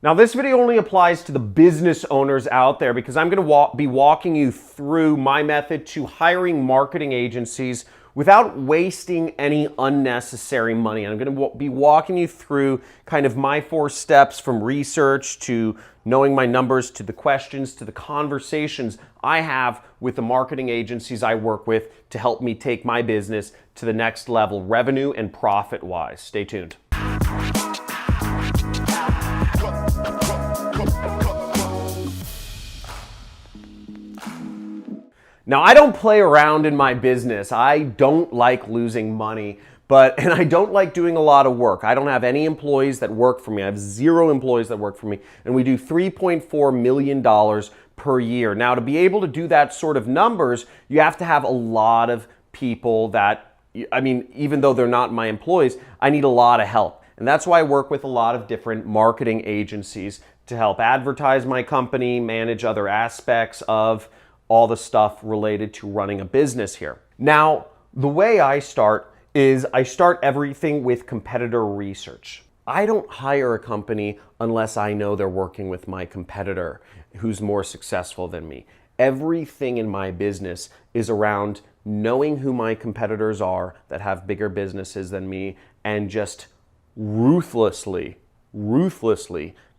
Now this video only applies to the business owners out there because I'm going to be walking you through my method to hiring marketing agencies without wasting any unnecessary money. I'm going to be walking you through kind of my 4 steps from research to knowing my numbers to the questions to the conversations I have with the marketing agencies I work with to help me take my business to the next level, revenue and profit wise. Stay tuned. Now, I don't play around in my business. I don't like losing money, and I don't like doing a lot of work. I don't have any employees that work for me. I have 0 employees that work for me, and we do $3.4 million per year. Now, to be able to do that sort of numbers, you have to have a lot of people that, even though they're not my employees, I need a lot of help. And that's why I work with a lot of different marketing agencies to help advertise my company, manage other aspects of all the stuff related to running a business here. Now, the way I start is I start everything with competitor research. I don't hire a company unless I know they're working with my competitor who's more successful than me. Everything in my business is around knowing who my competitors are that have bigger businesses than me and just ruthlessly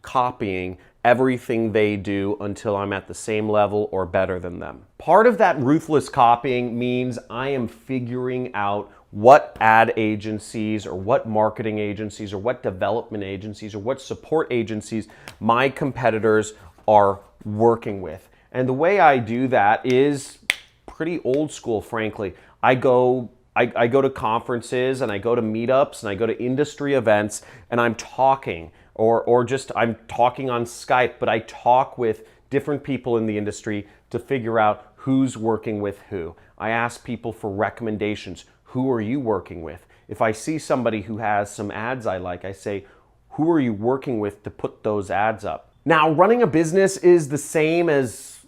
copying everything they do until I'm at the same level or better than them. Part of that ruthless copying means I am figuring out what ad agencies or what marketing agencies or what development agencies or what support agencies my competitors are working with. And the way I do that is pretty old school, frankly. I go to conferences and I go to meetups and I go to industry events and I'm talking or just I'm talking on Skype, but I talk with different people in the industry to figure out who's working with who. I ask people for recommendations. Who are you working with? If I see somebody who has some ads I like, I say, who are you working with to put those ads up? Now, running a business is the same as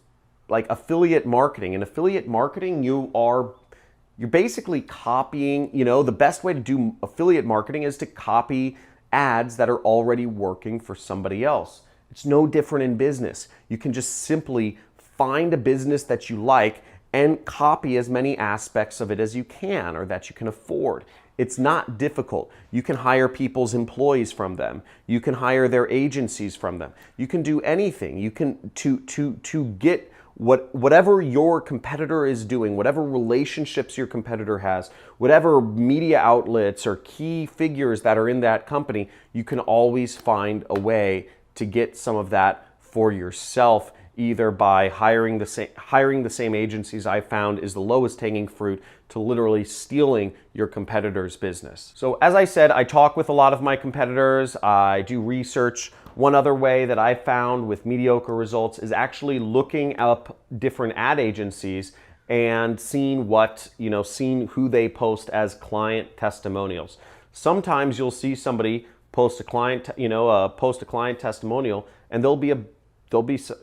like affiliate marketing. In affiliate marketing, you're basically copying, the best way to do affiliate marketing is to copy ads that are already working for somebody else. It's no different in business. You can just simply find a business that you like and copy as many aspects of it as you can or that you can afford. It's not difficult. You can hire people's employees from them. You can hire their agencies from them. You can do anything. You can to get whatever your competitor is doing, whatever relationships your competitor has, whatever media outlets or key figures that are in that company, you can always find a way to get some of that for yourself, either by hiring the same agencies I found is the lowest hanging fruit to literally stealing your competitor's business. So as I said, I talk with a lot of my competitors. I do research. One other way that I found with mediocre results is actually looking up different ad agencies and seeing who they post as client testimonials. Sometimes you'll see somebody post a client testimonial and they'll be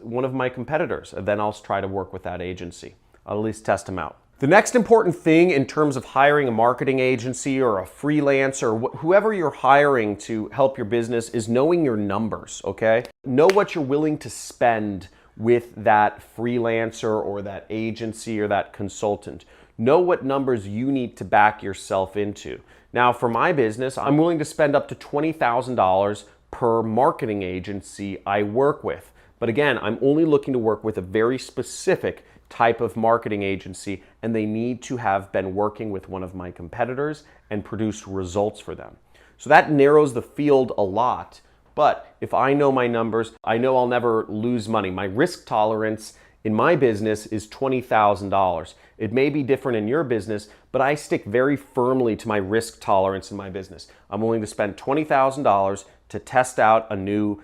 one of my competitors, and then I'll try to work with that agency. I'll at least test them out. The next important thing in terms of hiring a marketing agency or a freelancer, or whoever you're hiring to help your business, is knowing your numbers, okay? Know what you're willing to spend with that freelancer or that agency or that consultant. Know what numbers you need to back yourself into. Now, for my business, I'm willing to spend up to $20,000 per marketing agency I work with. But again, I'm only looking to work with a very specific type of marketing agency, and they need to have been working with one of my competitors and produced results for them. So that narrows the field a lot. But if I know my numbers, I know I'll never lose money. My risk tolerance in my business is $20,000. It may be different in your business, but I stick very firmly to my risk tolerance in my business. I'm willing to spend $20,000 to test out a new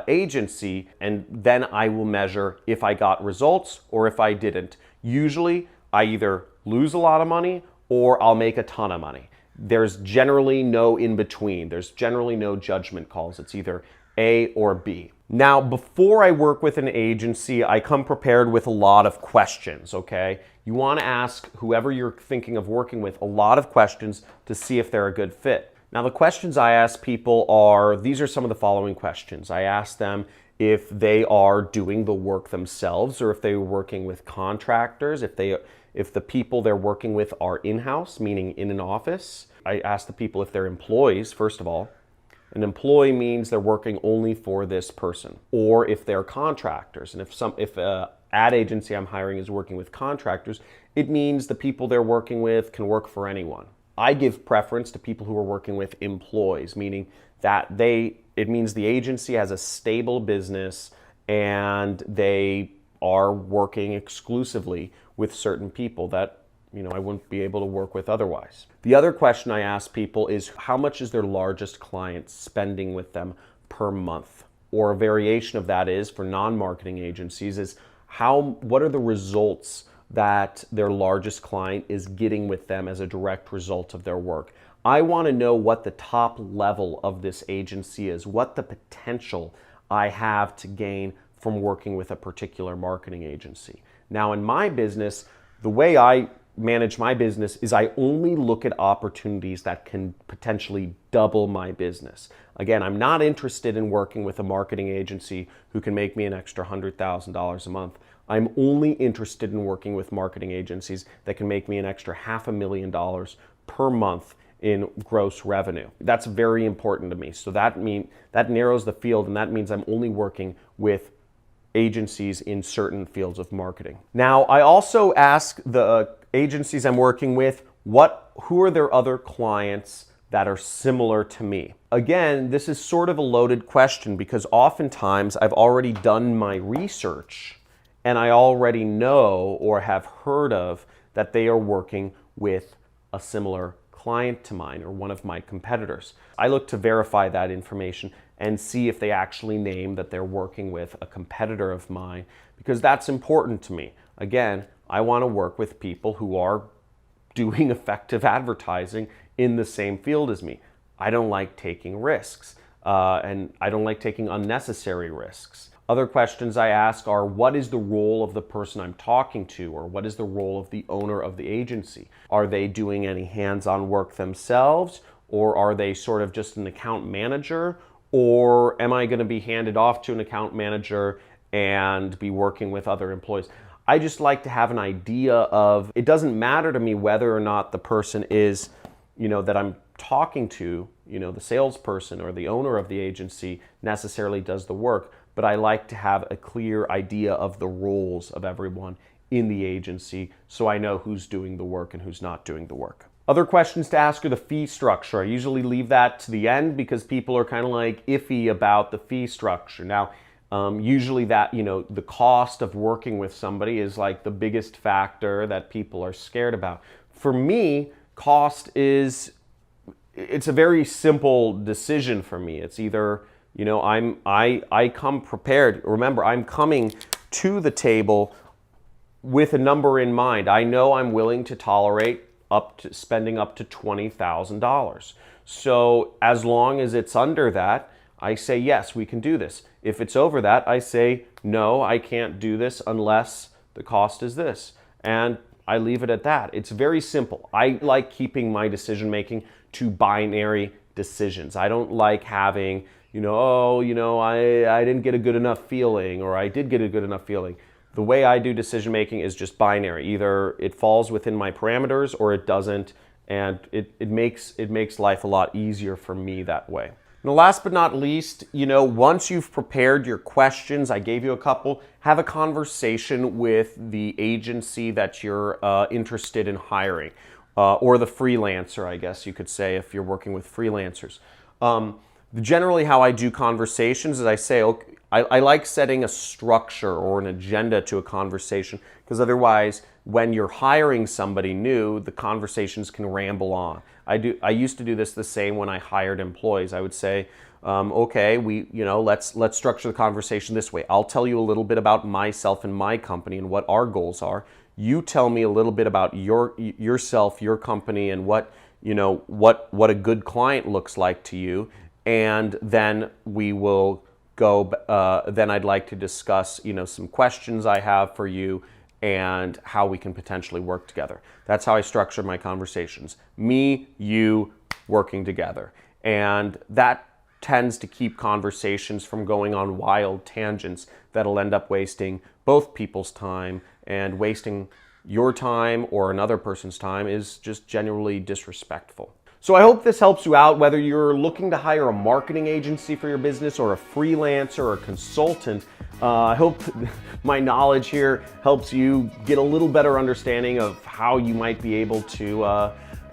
agency, and then I will measure if I got results or if I didn't. Usually, I either lose a lot of money or I'll make a ton of money. There's generally no in between. There's generally no judgment calls. It's either A or B. Now, before I work with an agency, I come prepared with a lot of questions, okay? You want to ask whoever you're thinking of working with a lot of questions to see if they're a good fit. Now, the questions I ask people are, these are some of the following questions. I ask them if they are doing the work themselves or if they're working with contractors, if the people they're working with are in-house, meaning in an office. I ask the people if they're employees, first of all. An employee means they're working only for this person, or if they're contractors. And if an ad agency I'm hiring is working with contractors, it means the people they're working with can work for anyone. I give preference to people who are working with employees, meaning that it means the agency has a stable business and they are working exclusively with certain people that I wouldn't be able to work with otherwise. The other question I ask people is how much is their largest client spending with them per month? Or a variation of that is for non-marketing agencies is what are the results that their largest client is getting with them as a direct result of their work. I want to know what the top level of this agency is, what the potential I have to gain from working with a particular marketing agency. Now, in my business, the way I manage my business is I only look at opportunities that can potentially double my business. Again, I'm not interested in working with a marketing agency who can make me an extra $100,000 a month. I'm only interested in working with marketing agencies that can make me an extra $500,000 per month in gross revenue. That's very important to me. So that narrows the field, and that means I'm only working with agencies in certain fields of marketing. Now, I also ask the agencies I'm working with, who are their other clients that are similar to me? Again, this is sort of a loaded question because oftentimes I've already done my research and I already know or have heard of that they are working with a similar client to mine or one of my competitors. I look to verify that information and see if they actually name that they're working with a competitor of mine because that's important to me. Again, I want to work with people who are doing effective advertising in the same field as me. I don't like taking risks and I don't like taking unnecessary risks. Other questions I ask are, what is the role of the person I'm talking to, or what is the role of the owner of the agency? Are they doing any hands-on work themselves, or are they sort of just an account manager, or am I going to be handed off to an account manager and be working with other employees? I just like to have an idea of, it doesn't matter to me whether or not the person is, that I'm talking to, the salesperson or the owner of the agency necessarily does the work, but I like to have a clear idea of the roles of everyone in the agency so I know who's doing the work and who's not doing the work. Other questions to ask are the fee structure. I usually leave that to the end because people are kind of like iffy about the fee structure. Now, usually that, the cost of working with somebody is like the biggest factor that people are scared about. For me, cost it's a very simple decision for me. It's either, I come prepared. Remember, I'm coming to the table with a number in mind. I know I'm willing to tolerate spending up to $20,000. So as long as it's under that, I say, yes, we can do this. If it's over that, I say, no, I can't do this unless the cost is this. And I leave it at that. It's very simple. I like keeping my decision-making to binary decisions. I don't like having, I didn't get a good enough feeling, or I did get a good enough feeling. The way I do decision-making is just binary. Either it falls within my parameters or it doesn't, and it makes life a lot easier for me that way. And last but not least, once you've prepared your questions, I gave you a couple, have a conversation with the agency that you're interested in hiring, or the freelancer, I guess you could say, if you're working with freelancers. Generally, how I do conversations is I say, okay, I like setting a structure or an agenda to a conversation, because otherwise, when you're hiring somebody new, the conversations can ramble on. I used to do this the same when I hired employees. I would say, okay, let's structure the conversation this way. I'll tell you a little bit about myself and my company and what our goals are. You tell me a little bit about yourself, your company, and what a good client looks like to you, and then we will go. Then I'd like to discuss, some questions I have for you and how we can potentially work together. That's how I structure my conversations. Me, you, working together. And that tends to keep conversations from going on wild tangents that'll end up wasting both people's time, and wasting your time or another person's time is just generally disrespectful. So I hope this helps you out, whether you're looking to hire a marketing agency for your business or a freelancer or a consultant. I hope my knowledge here helps you get a little better understanding of how you might be able to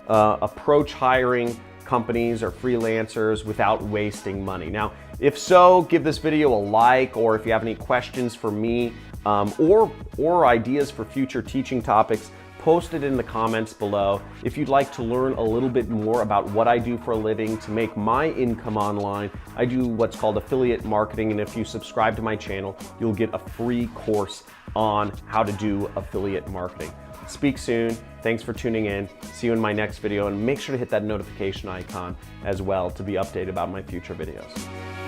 approach hiring companies or freelancers without wasting money. Now, if so, give this video a like, or if you have any questions for me or ideas for future teaching topics, post it in the comments below. If you'd like to learn a little bit more about what I do for a living to make my income online, I do what's called affiliate marketing, and if you subscribe to my channel, you'll get a free course on how to do affiliate marketing. Speak soon. Thanks for tuning in. See you in my next video, and make sure to hit that notification icon as well to be updated about my future videos.